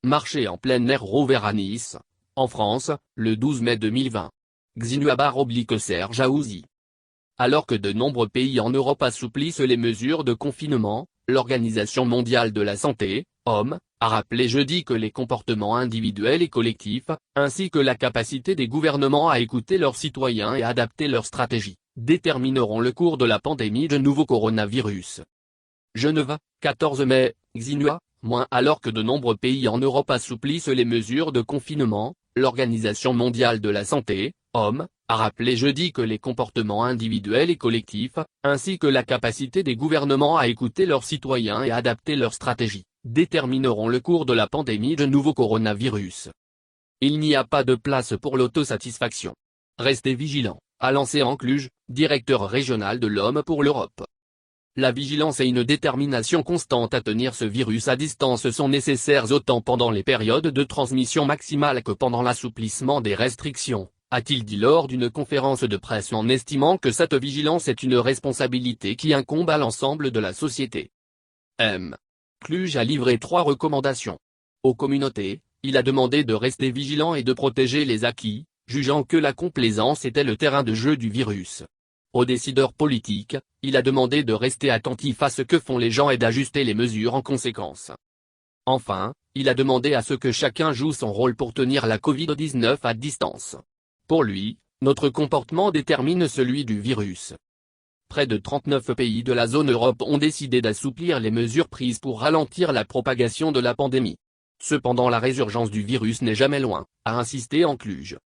Marché en plein air Rover à Nice, en France, le 12 mai 2020. Serge Aouzi. Alors que de nombreux pays en Europe assouplissent les mesures de confinement, l'Organisation mondiale de la santé, OMS, a rappelé jeudi que les comportements individuels et collectifs, ainsi que la capacité des gouvernements à écouter leurs citoyens et adapter leurs stratégies, détermineront le cours de la pandémie de nouveau coronavirus. Genève, 14 mai, Xinhua, alors que de nombreux pays en Europe assouplissent les mesures de confinement, l'Organisation mondiale de la santé, OMS, a rappelé jeudi que les comportements individuels et collectifs, ainsi que la capacité des gouvernements à écouter leurs citoyens et adapter leurs stratégies, détermineront le cours de la pandémie de nouveau coronavirus. Il n'y a pas de place pour l'autosatisfaction. Restez vigilants, a lancé Ancluge, directeur régional de l'OMS pour l'Europe. La vigilance et une détermination constante à tenir ce virus à distance sont nécessaires autant pendant les périodes de transmission maximale que pendant l'assouplissement des restrictions, a-t-il dit lors d'une conférence de presse en estimant que cette vigilance est une responsabilité qui incombe à l'ensemble de la société. Cluj a livré 3 recommandations. Aux communautés, il a demandé de rester vigilants et de protéger les acquis, jugeant que la complaisance était le terrain de jeu du virus. Aux décideurs politiques, il a demandé de rester attentifs à ce que font les gens et d'ajuster les mesures en conséquence. Enfin, il a demandé à ce que chacun joue son rôle pour tenir la Covid-19 à distance. Pour lui, notre comportement détermine celui du virus. Près de 39 pays de la zone Europe ont décidé d'assouplir les mesures prises pour ralentir la propagation de la pandémie. Cependant la résurgence du virus n'est jamais loin, a insisté Ancluge.